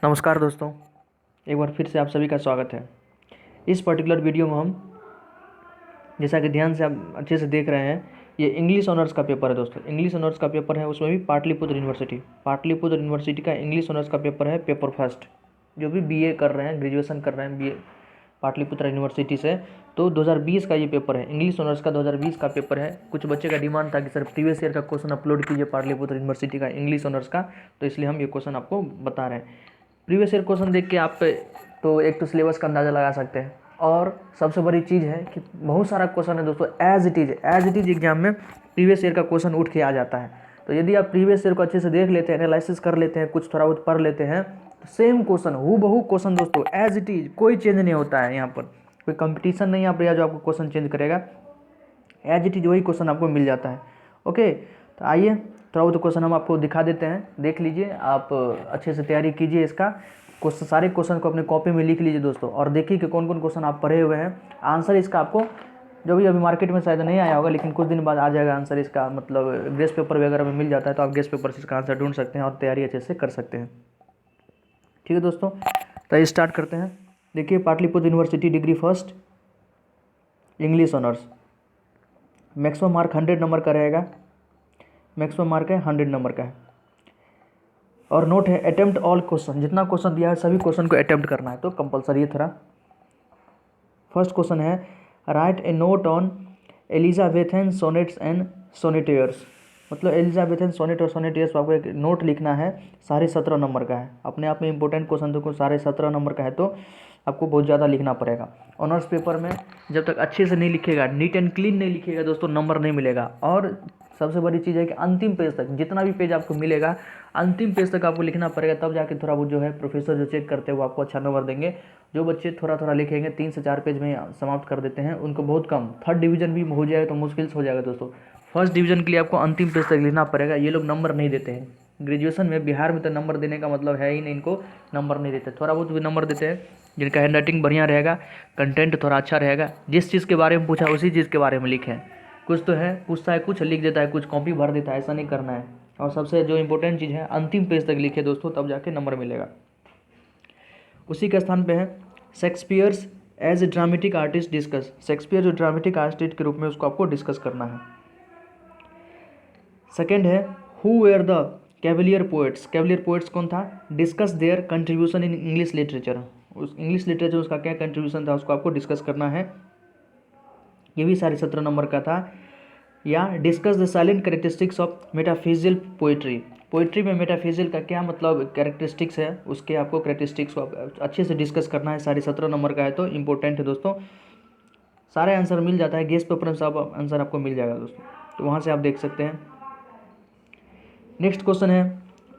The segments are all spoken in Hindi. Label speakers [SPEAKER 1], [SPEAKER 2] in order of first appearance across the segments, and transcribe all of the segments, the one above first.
[SPEAKER 1] नमस्कार दोस्तों, एक बार फिर से आप सभी का स्वागत है। इस पर्टिकुलर वीडियो में हम, जैसा कि ध्यान से आप अच्छे से देख रहे हैं, ये इंग्लिश ऑनर्स का पेपर है दोस्तों। इंग्लिश ऑनर्स का पेपर है, उसमें भी पाटलिपुत्र यूनिवर्सिटी का इंग्लिश ऑनर्स का पेपर है, पेपर फर्स्ट। जो भी बीए कर रहे हैं, ग्रेजुएशन कर रहे हैं बीए पाटलिपुत्र यूनिवर्सिटी से, तो 2020 का ये पेपर है, इंग्लिश ऑनर्स का 2020 का पेपर है। कुछ बच्चे का डिमांड था कि सर प्रीवियस ईयर का क्वेश्चन अपलोड कीजिए पाटलिपुत्र यूनिवर्सिटी का इंग्लिश ऑनर्स का, तो इसलिए हम ये क्वेश्चन आपको बता रहे हैं। प्रीवियस ईयर क्वेश्चन देख के आप तो एक तो सिलेबस का अंदाज़ा लगा सकते हैं, और सबसे बड़ी चीज़ है कि बहुत सारा क्वेश्चन है दोस्तों एज इट इज़ एग्जाम में प्रीवियस ईयर का क्वेश्चन उठ के आ जाता है। तो यदि आप प्रीवियस ईयर को अच्छे से देख लेते हैं, एनालिसिस कर लेते हैं, कुछ थोड़ा बहुत पढ़ लेते हैं, तो सेम क्वेश्चन हूबहू क्वेश्चन दोस्तों एज इट इज़, कोई चेंज नहीं होता है। यहाँ पर कोई कंपटीशन नहीं आप जो आपको क्वेश्चन चेंज करेगा, एज इट इज़ वही क्वेश्चन आपको मिल जाता है। ओके, तो आइए थोड़ा बहुत क्वेश्चन हम आपको दिखा देते हैं, देख लीजिए। आप अच्छे से तैयारी कीजिए इसका, क्वेश्चन सारे क्वेश्चन को अपने कॉपी में लिख लीजिए दोस्तों, और देखिए कि कौन कौन क्वेश्चन आप पढ़े हुए हैं। आंसर इसका आपको जो भी अभी मार्केट में शायद नहीं आया होगा, लेकिन कुछ दिन बाद आ जाएगा आंसर इसका, मतलब गेस्ट पेपर वगैरह में मिल जाता है, तो आप गेस्ट पेपर से इसका आंसर ढूंढ सकते हैं और तैयारी अच्छे से कर सकते हैं। ठीक है दोस्तों, तो स्टार्ट करते हैं। देखिए, Pataliputra university degree first English honours, maximum mark 100 number का रहेगा। मैक्सिमम मार्क है 100 नंबर का है, और नोट है अटेम्प्ट ऑल क्वेश्चन, जितना क्वेश्चन दिया है सभी क्वेश्चन को अटेम्प्ट करना है, तो कंपलसरी है थोड़ा। फर्स्ट क्वेश्चन है, write a note on Elizabethan sonnets and sonneteers. मतलब एलिजाबेथन सोनेट और सोनेटियर्स पर आपको एक नोट लिखना है, 17.5 नंबर का है। अपने आप में इंपॉर्टेंट क्वेश्चन तो 17.5 नंबर का है, तो आपको बहुत ज़्यादा लिखना पड़ेगा। ऑनर्स पेपर में जब तक अच्छे से नहीं लिखेगा, नीट एंड क्लीन नहीं लिखेगा दोस्तों, नंबर नहीं मिलेगा। और सबसे बड़ी चीज़ है कि अंतिम पेज तक, जितना भी पेज आपको मिलेगा, अंतिम पेज तक आपको लिखना पड़ेगा, तब जाके थोड़ा बहुत जो है प्रोफेसर जो चेक करते हैं वो आपको अच्छा नंबर देंगे। जो बच्चे थोड़ा थोड़ा लिखेंगे, 3 से 4 पेज में समाप्त कर देते हैं, उनको बहुत कम, 3rd डिवीजन भी हो जाएगा तो मुश्किल से हो जाएगा दोस्तों। फर्स्ट डिवीजन के लिए आपको अंतिम पेज तक लिखना पड़ेगा। ये लोग नंबर नहीं देते हैं ग्रेजुएशन में, बिहार में तो नंबर देने का मतलब है ही नहीं, इनको नंबर नहीं देते। थोड़ा बहुत भी नंबर देते हैं जिनका हैंड राइटिंग बढ़िया रहेगा, कंटेंट थोड़ा अच्छा रहेगा, जिस चीज़ के बारे में पूछा उसी चीज़ के बारे में लिखें। कुछ तो है पूछता है कुछ लिख देता है, कुछ कॉपी भर देता है, ऐसा नहीं करना है। और सबसे जो इंपॉर्टेंट चीज़ है, अंतिम पेज तक लिखे दोस्तों, तब जाके नंबर मिलेगा। उसी के स्थान पे है Shakespeare's as a dramatic artist discuss. Shakespeare जो ड्रामेटिक आर्टिस्ट के रूप में, उसको आपको डिस्कस करना है। सेकेंड है, who were the cavalier poets. Cavalier poets कौन था? Discuss their contribution in English literature. उस इंग्लिश लिटरेचर उसका क्या कंट्रीब्यूशन था, उसको आपको डिस्कस करना है। ये भी 17.5 नंबर का था। या discuss the silent characteristics of metaphysical poetry. Poetry में मेटाफिजिकल का क्या मतलब कैरेक्टरिस्टिक्स है, उसके आपको कैरेक्टरिस्टिक्स को अच्छे से डिस्कस करना है। 17.5 नंबर का है, तो इंपॉर्टेंट है दोस्तों। सारे आंसर मिल जाता है, गेस्ट पेपर में सब आंसर आपको मिल जाएगा दोस्तों, तो वहाँ से आप देख सकते हैं। नेक्स्ट क्वेश्चन है,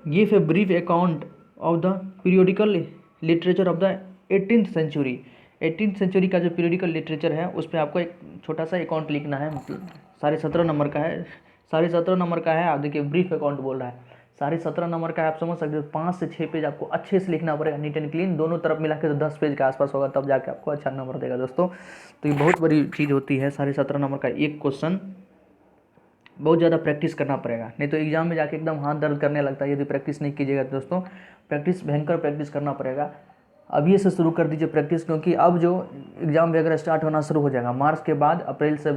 [SPEAKER 1] give a brief account of the periodical literature of the 18th century. 18th century का जो पीरियोडिकल लिटरेचर है, उस पर आपको एक छोटा सा अकाउंट लिखना है। मतलब 17.5 नंबर का है, 17.5 नंबर का है। आप देखिए ब्रीफ अकाउंट बोल रहा है, 17.5 नंबर का है, आप समझ सकते हो। 5 से 6 पेज आपको अच्छे से लिखना पड़ेगा, नीट एंड क्लीन, दोनों तरफ मिला के तो 10 पेज के आसपास होगा, तब जाके आपको अच्छा नंबर देगा दोस्तों। तो ये बहुत बड़ी चीज़ होती है, 17.5 नंबर का एक क्वेश्चन। बहुत ज़्यादा प्रैक्टिस करना पड़ेगा, नहीं तो एग्जाम में जाके एकदम हाथ दर्द करने लगता है यदि प्रैक्टिस नहीं कीजिएगा दोस्तों। प्रैक्टिस, भयंकर प्रैक्टिस करना पड़ेगा। अभी से शुरू कर दीजिए प्रैक्टिस, क्योंकि अब जो एग्ज़ाम वगैरह स्टार्ट होना शुरू हो जाएगा मार्च के बाद, अप्रैल से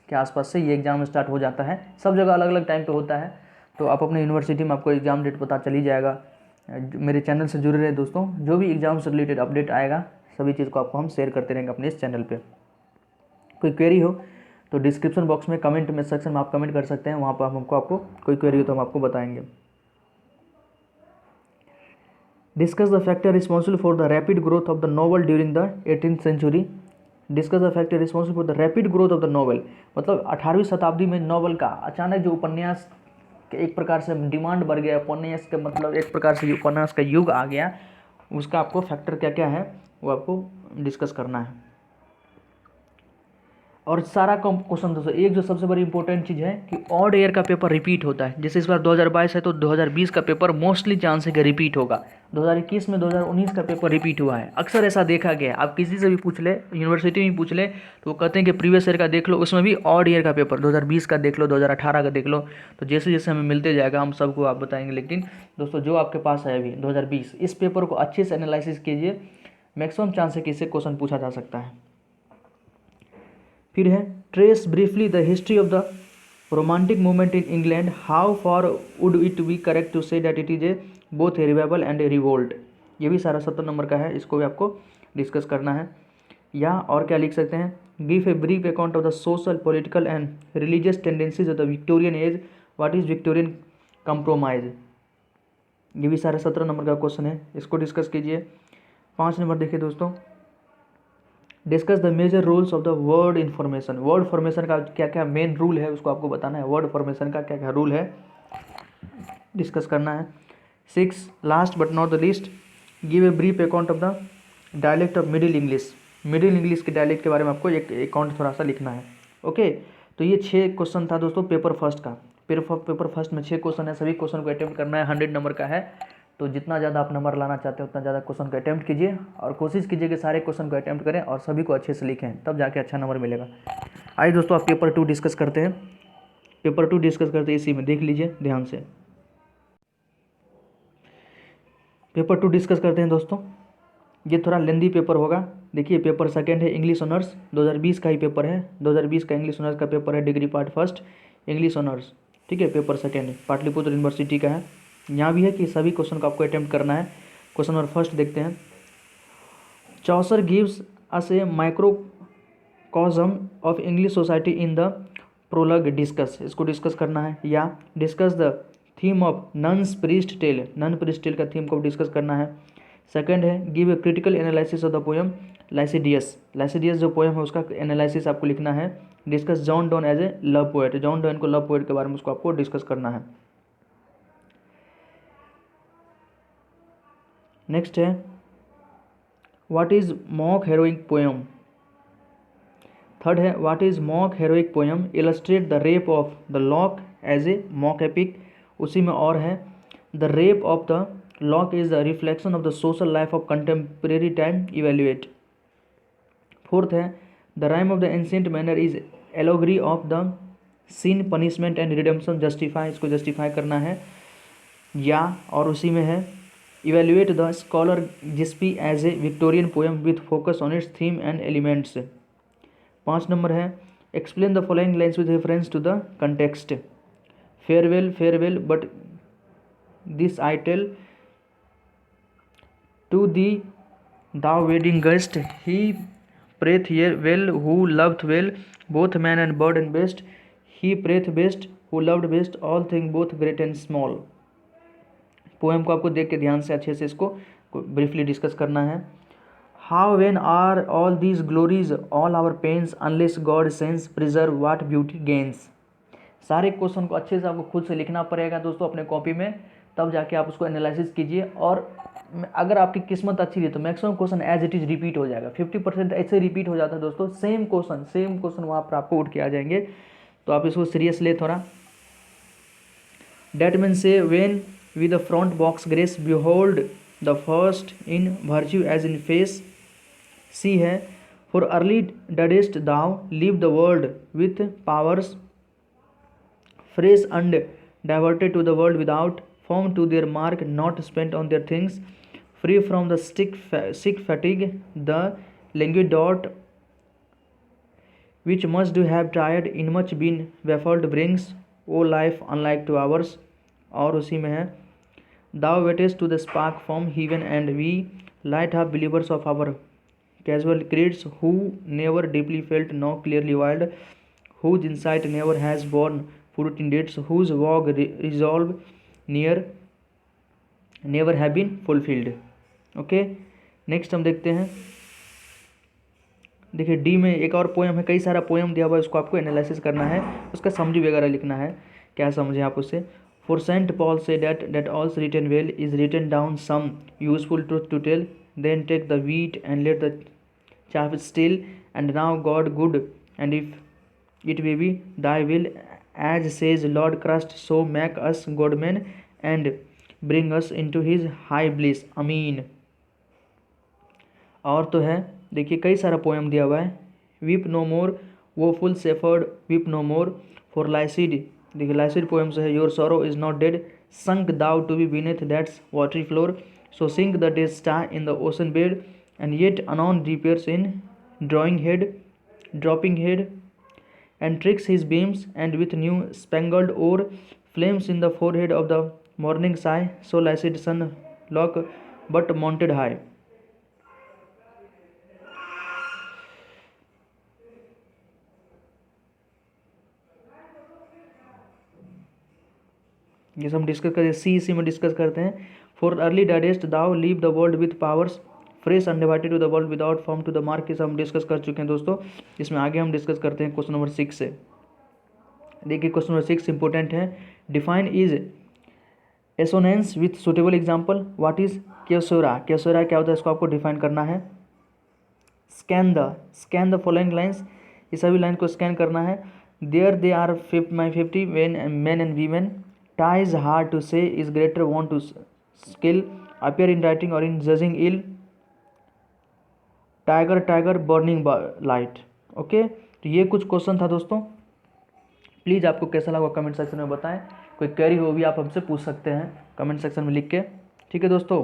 [SPEAKER 1] के आसपास से ये एग्ज़ाम स्टार्ट हो जाता है। सब जगह अलग अलग टाइम पे होता है, तो आप अपने यूनिवर्सिटी में आपको एग्ज़ाम डेट पता चल ही जाएगा। मेरे चैनल से जुड़े रहे दोस्तों, जो भी एग्ज़ाम से रिलेटेड अपडेट आएगा सभी चीज़ को आपको हम शेयर करते रहेंगे अपने इस चैनल पर। कोई क्वेरी हो तो डिस्क्रिप्शन बॉक्स में कमेंट में सेक्शन में आप कमेंट कर सकते हैं, वहाँ पर हमको आपको कोई क्वेरी हो तो हम आपको बताएंगे। Discuss the factor responsible for the rapid growth of the novel during the 18th century. Discuss the factor responsible for the rapid growth of the novel. मतलब 18वीं शताब्दी में नॉवल का अचानक जो उपन्यास के एक प्रकार से डिमांड बढ़ गया, उपन्यास के मतलब एक प्रकार से उपन्यास का युग आ गया, उसका आपको फैक्टर क्या क्या है वो आपको डिस्कस करना है। और सारा कम क्वेश्चन दोस्तों, एक जो सबसे बड़ी इंपॉर्टेंट चीज़ है कि ऑड ईयर का पेपर रिपीट होता है। जैसे इस बार 2022 है तो 2020 का पेपर मोस्टली चांस है कि रिपीट होगा। 2021 में 2019 का पेपर रिपीट हुआ है, अक्सर ऐसा देखा गया है। आप किसी से भी पूछ ले, यूनिवर्सिटी में पूछ ले, तो वो कहते हैं कि प्रीवियस ईयर का देख लो, उसमें भी ऑड ईयर का पेपर 2020 का देख लो, 2018 का देख लो। तो जैसे जैसे हमें मिलते जाएगा हम सबको आप बताएंगे। लेकिन दोस्तों जो आपके पास है अभी 2020, इस पेपर को अच्छे से एनालिसिस कीजिए, मैक्सिमम चांस है कि इससे क्वेश्चन पूछा जा सकता है। फिर है trace briefly the history of the romantic movement in England, how far would it be correct to say that it is a both a revival and a revolt. ये भी सारा 70 नंबर का है, इसको भी आपको डिस्कस करना है। या और क्या लिख सकते हैं, give a brief account of the social political and religious tendencies of the Victorian age, what is Victorian compromise. ये भी सारा 17 नंबर का क्वेश्चन है, इसको डिस्कस कीजिए। 5 नंबर देखिए दोस्तों, discuss the major rules of the word information. Word formation का क्या क्या मेन रूल है उसको आपको बताना है। वर्ड फॉर्मेशन का क्या क्या रूल है डिस्कस करना है। 6 last but not the least, give a brief account of the dialect of middle English. Middle English के डायलेक्ट के बारे में आपको एक अकाउंट थोड़ा सा लिखना है। ओके, तो ये 6 क्वेश्चन था दोस्तों पेपर फर्स्ट का। पेपर फर्स्ट में 6 क्वेश्चन है, सभी क्वेश्चन को अटेम्प्ट करना है। 100 नंबर का है, तो जितना ज़्यादा आप नंबर लाना चाहते हैं उतना ज़्यादा क्वेश्चन को अटेम्प्ट कीजिए और कोशिश कीजिए कि सारे क्वेश्चन को अटेम्प्ट करें और सभी को अच्छे से लिखें, तब जाके अच्छा नंबर मिलेगा। आइए दोस्तों आप पेपर 2 डिस्कस करते हैं। पेपर 2 डिस्कस करते हैं, इसी में देख लीजिए ध्यान से। पेपर 2 डिस्कस करते हैं दोस्तों, ये थोड़ा लेंदी पेपर होगा। देखिए पेपर सेकेंड है इंग्लिश ऑनर्स, 2020 का ही पेपर है। 2020 का इंग्लिश ऑनर्स का पेपर है, degree part first English honours, ठीक है। पेपर सेकेंड है, पाटलिपुत्र यूनिवर्सिटी का है। यहाँ भी है कि सभी क्वेश्चन को आपको अटेम्प्ट करना है। क्वेश्चन नंबर फर्स्ट देखते हैं, Chaucer gives us a microcosm of English society in the prologue, discuss. इसको डिस्कस करना है। या discuss the theme of nun's priest tale, nun priest tale का थीम को डिस्कस करना है। सेकंड है give a critical analysis of the poem Lycidas. Lycidas जो पोएम है उसका एनालिसिस आपको लिखना है। Discuss John Donne as a love poet, John Donne को लव पोएट के बारे में उसको आपको डिस्कस करना है। नेक्स्ट है what is mock heroic poem. Third है what is mock heroic poem, illustrate the rape of the lock as a mock epic. उसी में और है the rape of the lock is the reflection of the social life of contemporary time, evaluate. Fourth है the rime of the ancient mariner is allegory of the sin punishment and redemption, justify, इसको जस्टिफाई करना है। या और उसी में है evaluate the scholar gipsy as a Victorian poem with focus on its theme and elements. 5 number है explain the following lines with reference to the context. Farewell farewell but this I tell to thee thou wedding guest, he prayeth here well who loved well, both man and bird and beast, he prayeth best who loved best, all things both great and small। Poem को आपको देख के ध्यान से अच्छे से इसको ब्रीफली डिस्कस करना है। How vain are all these glories all our pains unless God sense preserve what beauty gains. सारे क्वेश्चन को अच्छे से आपको खुद से लिखना पड़ेगा दोस्तों अपने कॉपी में, तब जाके आप उसको एनालिसिस कीजिए। और अगर आपकी किस्मत अच्छी रही तो maximum question as it is repeat हो जाएगा। 50% ऐसे रिपीट हो जाता है दोस्तों, सेम क्वेश्चन वहाँ पर आपको उठ के आ जाएंगे। तो आप इसको सीरियस ले थोड़ा। डेट मीन से when with the front box grace behold the first in virtue as in face। C है for early didst thou leave the world with powers fresh and diverted to the world without form to their mark not spent on their things free from the sick fatigue the languid dot which must do have tired in much been baffled brings O life unlike to ours। और उसी में है thou waitest to the spark from heaven and we light up believers of our casual creeds who never deeply felt nor clearly wild, whose insight never has borne fruit in deeds, whose vogue resolve near never have been fulfilled। Okay, next हम देखते हैं। देखिए डी में एक और पोएम है, कई सारा पोएम दिया हुआ है, उसको आपको एनालिसिस करना है, उसका समरी वगैरह लिखना है, क्या समझे आप उससे। For Saint Paul said that all's written well is written down some useful truth to tell, then take the wheat and let the chaff still, and now God good and if it may be thy will, as says Lord Christ, so make us God men and bring us into his high bliss. आमीन। और तो है, देखिए कई सारा पोएम दिया हुआ है। Weep no more woeful shepherd, weep no more for Lycid, देखिए लाइसिड पोएम से है। Your sorrow is not dead, sunk though to be beneath that's watery floor, so sink the dead star in the ocean bed, and yet anon repairs in drooping head, dropping head, and tricks his beams, and with new spangled ore flames in the forehead of the morning sigh, so licid sun lock but mounted high। ये सब हम डिस्कस करते हैं, सी में डिस्कस करते हैं। For early diedst thou leave the world with powers, fresh undivided to the world without form to the mark, ये सब हम डिस्कस कर चुके हैं दोस्तों। इसमें आगे हम डिस्कस करते हैं क्वेश्चन नंबर 6 से। देखिए क्वेश्चन नंबर 6 इंपॉर्टेंट है। Define is assonance with suitable example, what is caesura, caesura क्या होता है, इसको आपको डिफाइन करना है। स्कैन द फॉलोइंग लाइन्स, ये सभी लाइन को स्कैन करना है। There they are 50 men and women, ties hard to say is greater want to skill, appear in writing or in judging ill, tiger burning light. Okay, तो ये कुछ क्वेश्चन था दोस्तों। प्लीज़ आपको कैसा लगा कमेंट सेक्शन में बताएं। कोई क्वेरी हो भी आप हमसे पूछ सकते हैं कमेंट सेक्शन में लिख के, ठीक है दोस्तों।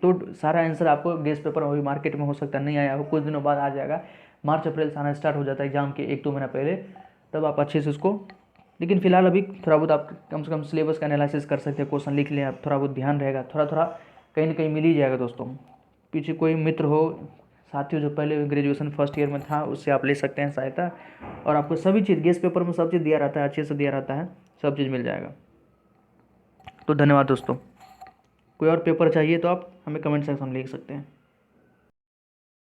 [SPEAKER 1] तो सारा आंसर आपको गेस्ट पेपर में भी मार्केट में हो सकता है नहीं आया हो, कुछ दिनों बाद आ जाएगा। मार्च अप्रैल से आना स्टार्ट हो जाता है एग्जाम के 1-2 महीना पहले, तब आप अच्छे से उसको, लेकिन फिलहाल अभी थोड़ा बहुत आप कम से कम सिलेबस का एनालिसिस कर सकते हैं, क्वेश्चन लिख लें आप, थोड़ा बहुत ध्यान रहेगा, थोड़ा कहीं ना कहीं मिल ही जाएगा दोस्तों। पीछे कोई मित्र हो, साथी हो जो पहले ग्रेजुएशन फर्स्ट ईयर में था, उससे आप ले सकते हैं सहायता, और आपको सभी चीज़ गेस्ट पेपर में सब चीज़ दिया रहता है, अच्छे से दिया रहता है, सब चीज़ मिल जाएगा। तो धन्यवाद दोस्तों। कोई और पेपर चाहिए तो आप हमें कमेंट सेक्शन में लिख सकते हैं।